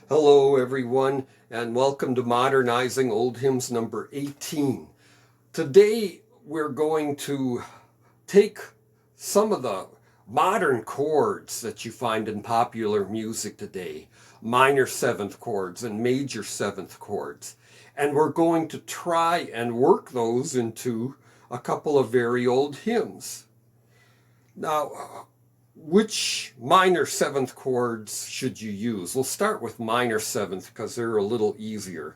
Hello everyone, and welcome to Modernizing Old Hymns number 18. Today we're going to take some of the modern chords that you find in popular music today, minor seventh chords and major seventh chords, and we're going to try and work those into a couple of very old hymns. Now, which minor seventh chords should you use? We'll start with minor seventh because they're a little easier.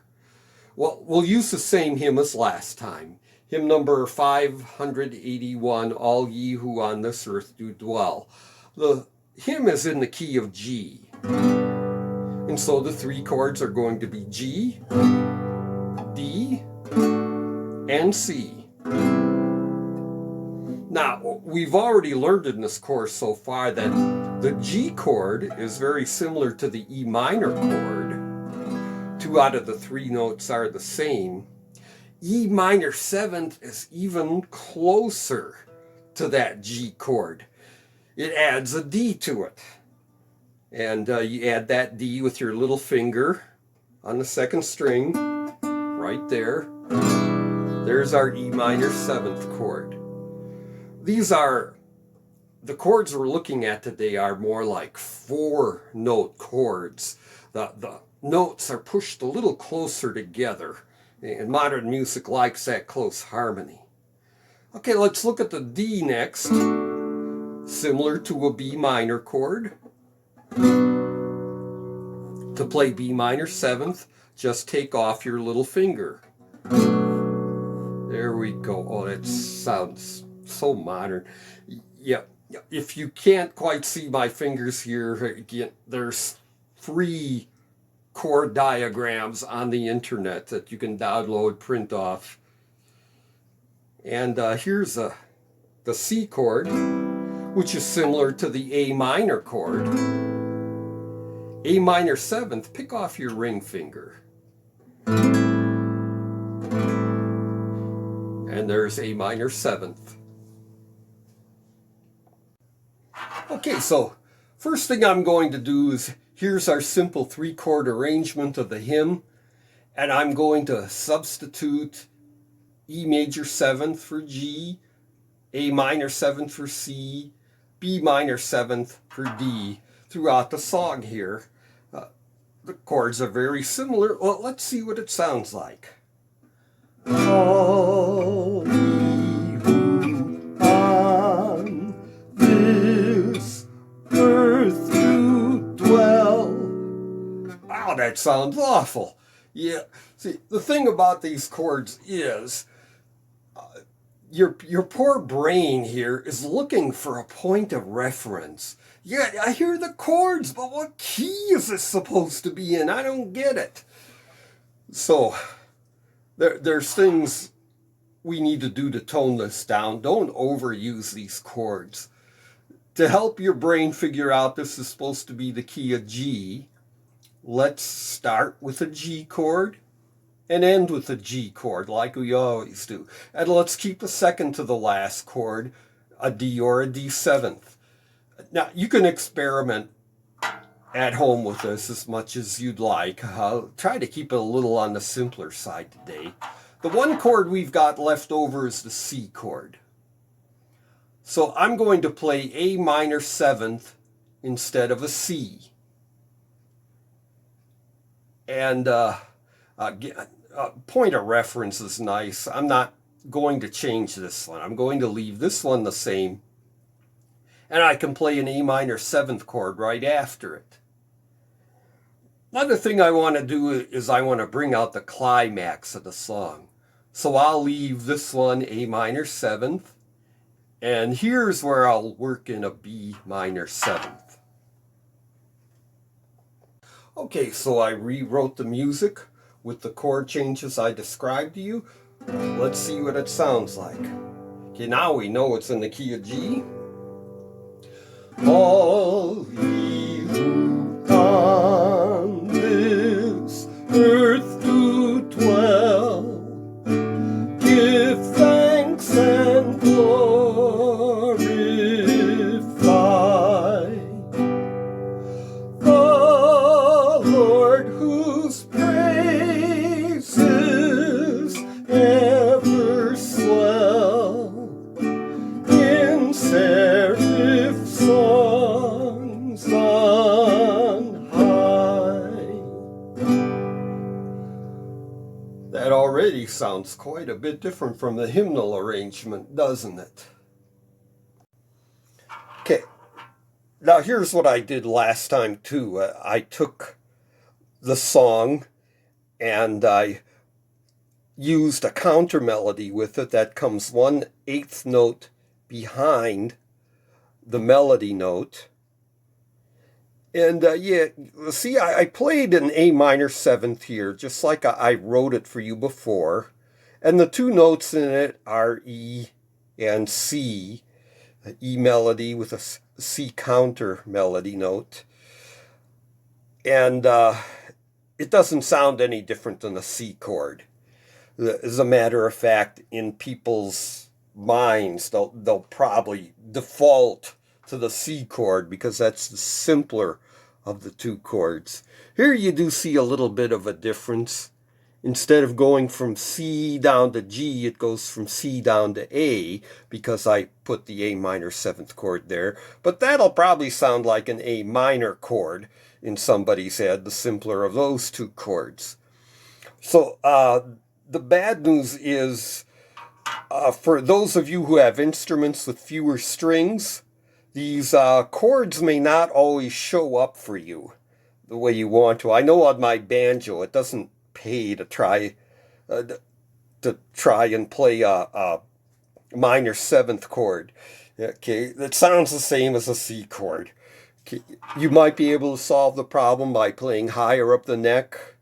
Well, we'll use the same hymn as last time. Hymn number 581, All Ye Who on This Earth Do Dwell. The hymn is in the key of G. And so the three chords are going to be G, D, and C. Now, we've already learned in this course so far that the G chord is very similar to the E minor chord. 2 out of the 3 notes are the same. E minor seventh is even closer to that G chord. It adds a D to it. And you add that D with your little finger on the second string, right there. There's our E minor seventh chord. These are, the chords we're looking at today are more like 4-note chords. The notes are pushed a little closer together, and modern music likes that close harmony. Okay, let's look at the D next. Similar to a B minor chord. To play B minor seventh, just take off your little finger. There we go. Oh, that sounds so modern. Yeah, if you can't quite see my fingers here, again, there's free chord diagrams on the internet that you can download, print off. And here's the C chord, which is similar to the A minor chord. A minor seventh, pick off your ring finger. And there's A minor seventh. Okay, so first thing I'm going to do is, here's our simple 3-chord arrangement of the hymn, and I'm going to substitute E major seventh for G, A minor seventh for C, B minor seventh for D throughout the song here. The chords are very similar. Well, let's see what it sounds like. All ye who on this earth do dwell. Wow, that sounds awful. Yeah, see, the thing about these chords is your poor brain here is looking for a point of reference. Yeah, I hear the chords, but what key is this supposed to be in? I don't get it. So there's things we need to do to tone this down. Don't overuse these chords. To help your brain figure out this is supposed to be the key of G, let's start with a G chord and end with a G chord like we always do. And let's keep the second to the last chord a D or a D seventh. Now, you can experiment at home with this as much as you'd like. I'll try to keep it a little on the simpler side today. The one chord we've got left over is the C chord. So I'm going to play A minor seventh instead of a C. And point of reference is nice. I'm not going to change this one. I'm going to leave this one the same. And I can play an A minor seventh chord right after it. Another thing I want to do is I want to bring out the climax of the song. So I'll leave this one A minor seventh. And here's where I'll work in a B minor seventh. Okay, so I rewrote the music with the chord changes I described to you. Let's see what it sounds like. Okay, now we know it's in the key of G. All ye who on this earth do dwell, give thanks and glorify the Lord already sounds quite a bit different from the hymnal arrangement, doesn't it? Okay, now here's what I did last time too. I took the song and I used a counter melody with it that comes 1/8 note behind the melody note. And yeah, see, I played an A minor 7th here, just like I wrote it for you before. And the two notes in it are E and C. An E melody with a C counter melody note. And it doesn't sound any different than a C chord. As a matter of fact, in people's minds, they'll probably default to the C chord because that's the simpler of the two chords. Here you do see a little bit of a difference. Instead of going from C down to G, it goes from C down to A because I put the A minor 7th chord there. But that'll probably sound like an A minor chord in somebody's head, the simpler of those two chords. So the bad news is for those of you who have instruments with fewer strings, these chords may not always show up for you the way you want to. I know on my banjo it doesn't pay to try and play a minor 7th chord. Okay, it sounds the same as a C chord. Okay, you might be able to solve the problem by playing higher up the neck,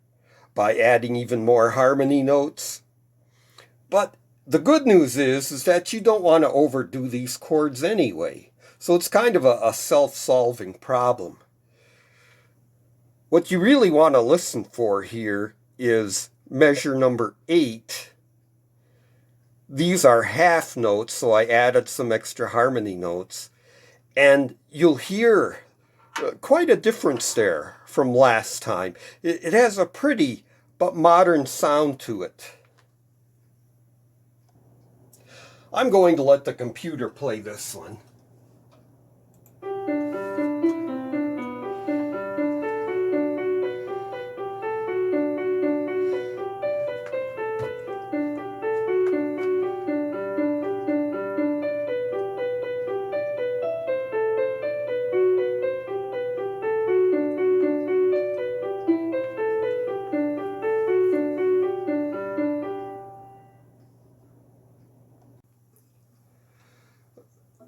by adding even more harmony notes. But the good news is that you don't want to overdo these chords anyway. So it's kind of a self-solving problem. What you really want to listen for here is measure number 8. These are half notes, so I added some extra harmony notes. And you'll hear quite a difference there from last time. It has a pretty but modern sound to it. I'm going to let the computer play this one.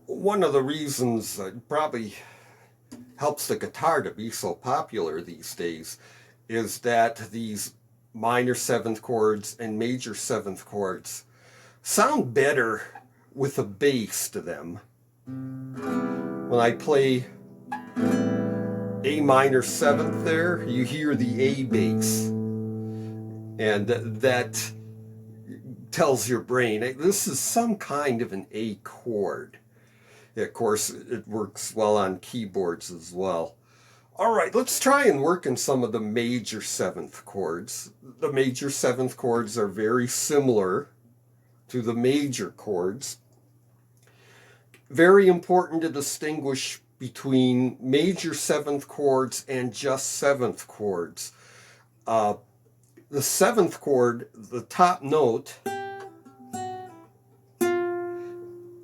One of the reasons probably helps the guitar to be so popular these days is that these minor 7th chords and major 7th chords sound better with a bass to them. When I play A minor 7th there, you hear the A bass, and that tells your brain this is some kind of an A chord. Of course, it works well on keyboards as well. All right, let's try and work in some of the major 7th chords. The major 7th chords are very similar to the major chords. Very important to distinguish between major 7th chords and just 7th chords. The 7th chord, the top note,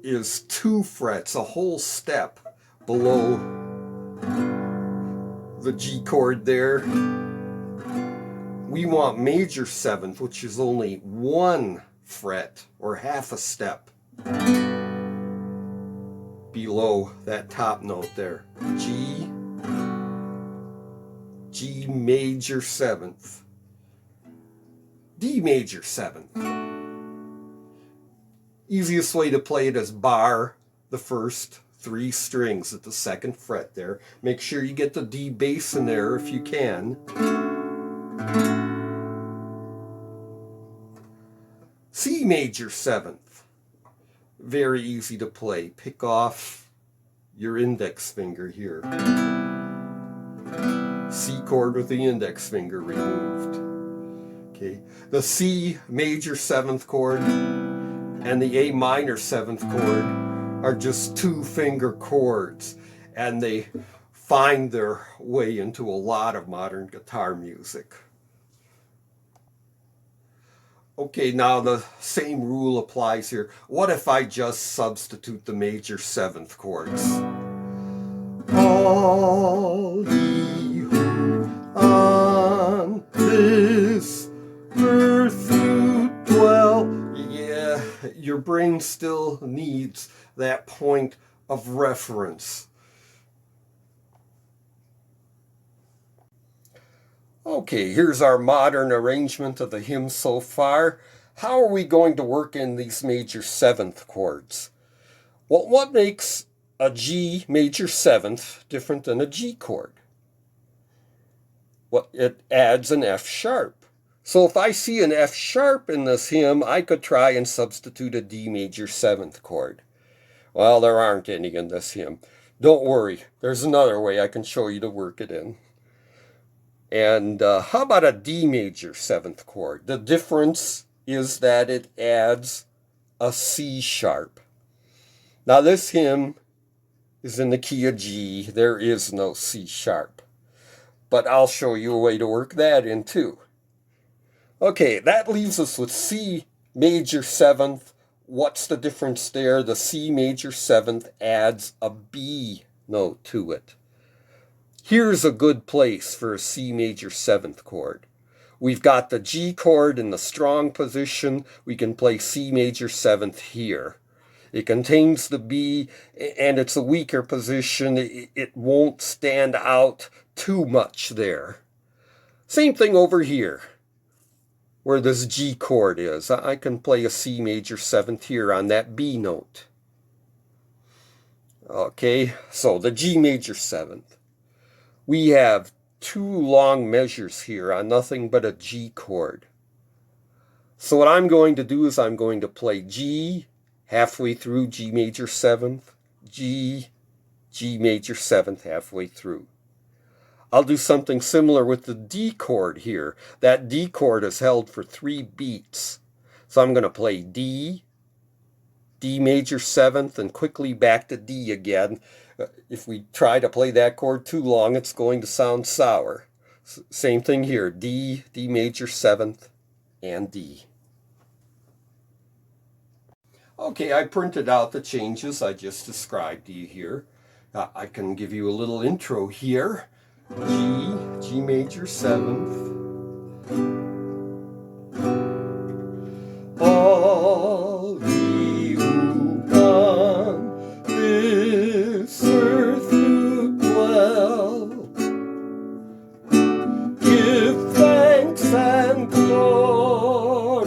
is 2 frets, a whole step below the G chord there. We want major 7th, which is only 1 fret or half a step below that top note there. G, G major 7th, D major 7th. Easiest way to play it is bar the first 3 strings at the 2nd fret there. Make sure you get the D bass in there if you can. C major 7th. Very easy to play. Pick off your index finger here. C chord with the index finger removed. Okay. The C major 7th chord and the A minor 7th chord are just 2-finger chords, and they find their way into a lot of modern guitar music. Okay, now the same rule applies here. What if I just substitute the major seventh chords? All ye who on this earth you dwell. Yeah, your brain still needs that point of reference. Okay, here's our modern arrangement of the hymn so far. How are we going to work in these major seventh chords? Well, what makes a G major seventh different than a G chord? Well, it adds an F sharp. So if I see an F sharp in this hymn, I could try and substitute a D major seventh chord. Well, there aren't any in this hymn. Don't worry, there's another way I can show you to work it in. And how about a D major seventh chord? The difference is that it adds a C sharp. Now this hymn is in the key of G. There is no C sharp. But I'll show you a way to work that in too. Okay, that leaves us with C major seventh. What's the difference there? The C major seventh adds a B note to it. Here's a good place for a C major seventh chord. We've got the G chord in the strong position. We can play C major seventh here. It contains the B, and it's a weaker position. It won't stand out too much there. Same thing over here, where this G chord is. I can play a C major seventh here on that B note. Okay, so the G major seventh. We have two long measures here on nothing but a G chord. So what I'm going to do is I'm going to play G halfway through G major seventh, G, G major seventh halfway through. I'll do something similar with the D chord here. That D chord is held for 3 beats. So I'm going to play D, D major seventh, and quickly back to D again. If we try to play that chord too long, it's going to sound sour. Same thing here, D, D major seventh, and D. Okay, I printed out the changes I just described to you here. I can give you a little intro here. G, G major seventh. All ye who on this earth do dwell, give thanks and glorify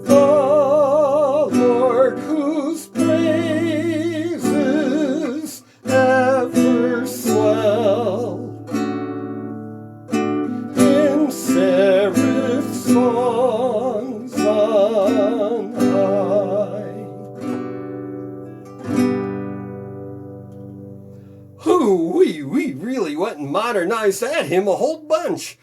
the Lord, whose praises ever swell in seraph songs on high. We really went and modernized that hymn a whole bunch.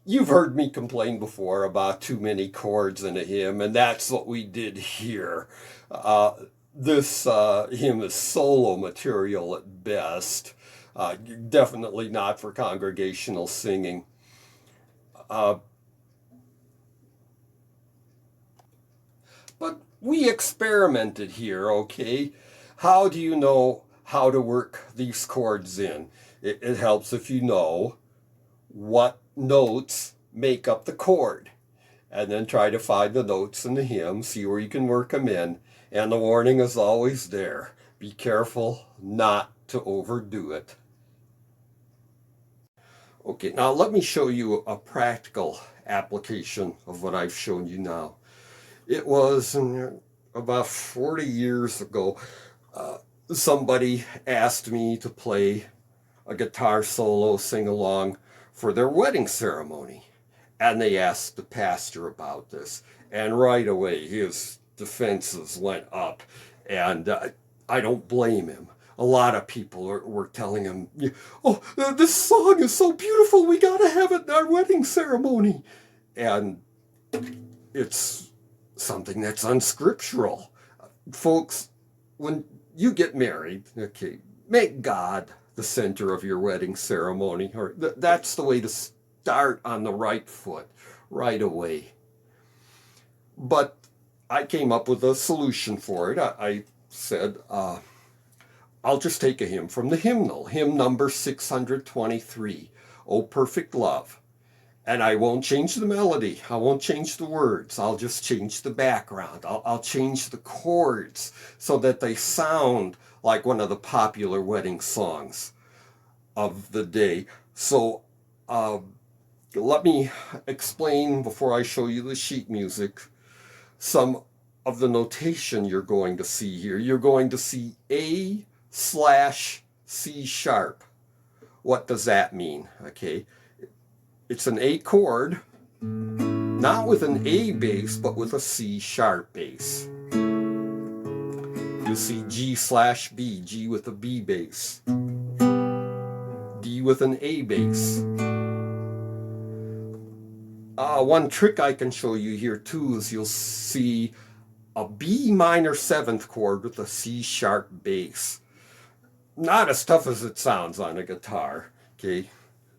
You've heard me complain before about too many chords in a hymn, and that's what we did here. This hymn is solo material at best. Definitely not for congregational singing. But we experimented here, okay? How do you know how to work these chords in? It helps if you know what notes make up the chord. And then try to find the notes in the hymn, see where you can work them in. And the warning is always there. Be careful not to overdo it. Okay, now let me show you a practical application of what I've shown you now. It was about 40 years ago, somebody asked me to play a guitar solo sing-along for their wedding ceremony. And they asked the pastor about this. And right away, his defenses went up. And I don't blame him. A lot of people were telling him, oh, this song is so beautiful, we got to have it in our wedding ceremony. And it's something that's unscriptural. Folks, when you get married, okay, make God the center of your wedding ceremony. Or that's the way to start on the right foot right away. But I came up with a solution for it. I said, I'll just take a hymn from the hymnal, hymn number 623, O Perfect Love. And I won't change the melody. I won't change the words. I'll just change the background. I'll change the chords so that they sound like one of the popular wedding songs of the day. So let me explain before I show you the sheet music some of the notation you're going to see here. You're going to see A/C sharp. What does that mean? Okay. It's an A chord, not with an A bass, but with a C sharp bass. You'll see G/B, G with a B bass, D with an A bass. One trick I can show you here too is you'll see a B minor 7th chord with a C sharp bass. Not as tough as it sounds on a guitar, okay?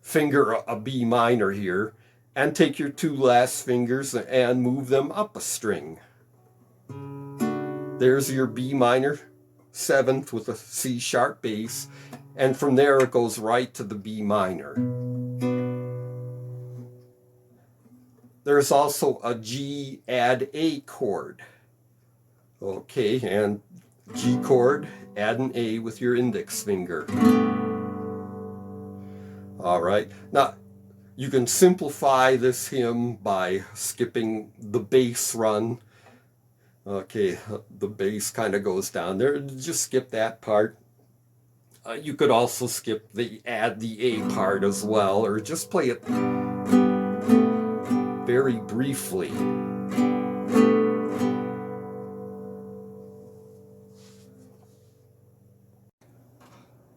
Finger a B minor here and take your 2 last fingers and move them up a string. There's your B minor 7th with a C sharp bass, and from there it goes right to the B minor. There's also a G add A chord. Okay, and G chord, add an A with your index finger. All right, now you can simplify this hymn by skipping the bass run. Okay, the bass kind of goes down there. Just skip that part. You could also skip the add the A part as well, or just play it very briefly.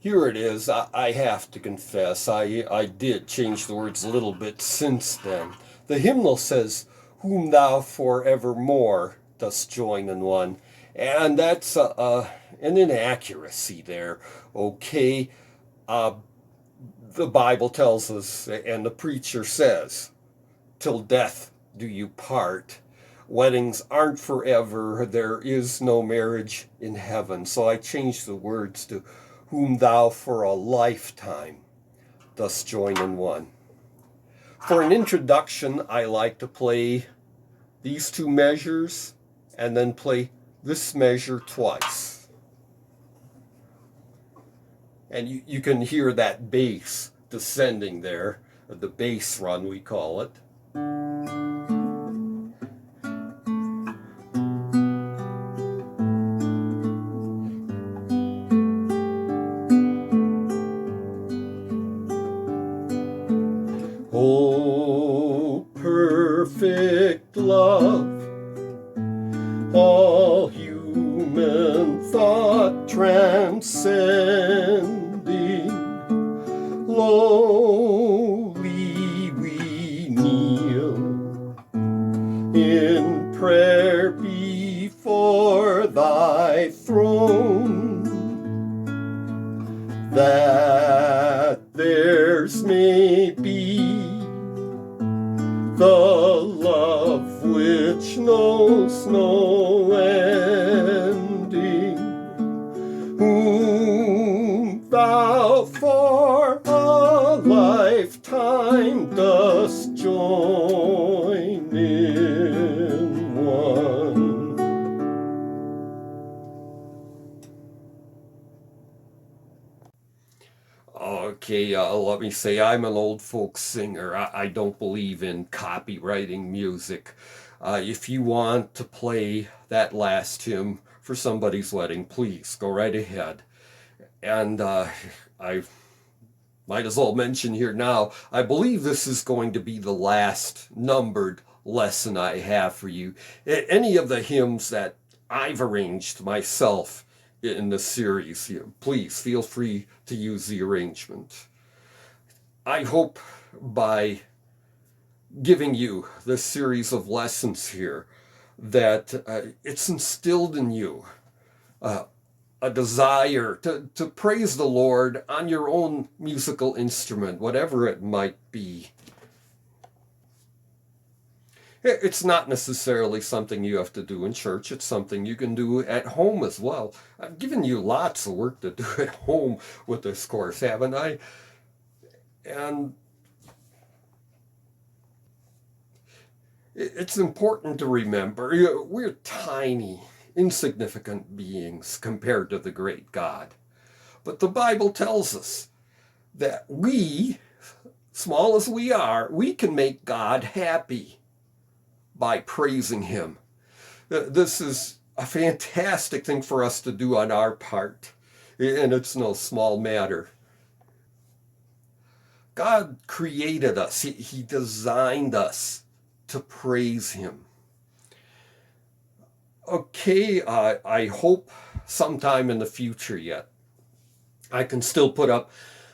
Here it is. I have to confess, I did change the words a little bit since then. The hymnal says, whom thou forevermore dost join in one. And that's an inaccuracy there. Okay, the Bible tells us, and the preacher says, till death do you part. Weddings aren't forever. There is no marriage in heaven. So I changed the words to whom thou for a lifetime dost join in one. For an introduction, I like to play these 2 measures and then play this measure twice. And you can hear that bass descending there, the bass run we call it. Oh, perfect love, all human thought transcending, lowly we kneel in prayer before thy throne, that theirs may be the love which knows no ending, whom thou for a lifetime dost join in one. Okay, let me say I'm an old folk singer. I don't believe in copywriting music. If you want to play that last hymn for somebody's wedding, please go right ahead. And I might as well mention here now, I believe this is going to be the last numbered lesson I have for you. Any of the hymns that I've arranged myself in the series, please feel free to use the arrangement. I hope by giving you this series of lessons here that it's instilled in you a desire to praise the Lord on your own musical instrument, whatever it might be. It's not necessarily something you have to do in church. It's something you can do at home as well. I've given you lots of work to do at home with this course, haven't I? And it's important to remember, we're tiny, insignificant beings compared to the great God. But the Bible tells us that we, small as we are, we can make God happy by praising him. This is a fantastic thing for us to do on our part, and it's no small matter. God created us. He designed us to praise him. Okay, I hope sometime in the future yet, I can still put up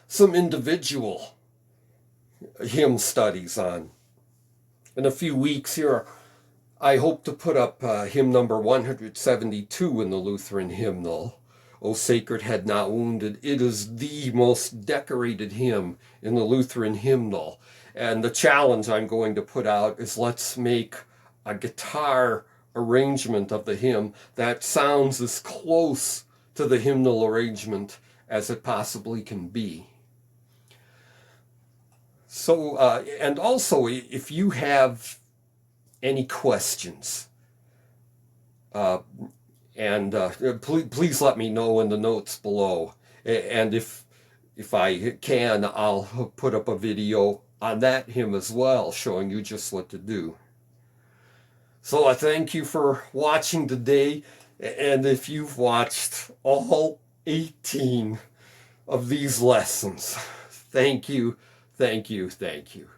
some individual hymn studies on. In a few weeks here, I hope to put up hymn number 172 in the Lutheran hymnal. O Sacred Head Not Wounded. It is the most decorated hymn in the Lutheran hymnal. And the challenge I'm going to put out is let's make a guitar arrangement of the hymn that sounds as close to the hymnal arrangement as it possibly can be. So, and also, if you have any questions, please let me know in the notes below. And if I can, I'll put up a video on that hymn as well, showing you just what to do. So I thank you for watching today. And if you've watched all 18 of these lessons, thank you, thank you, thank you.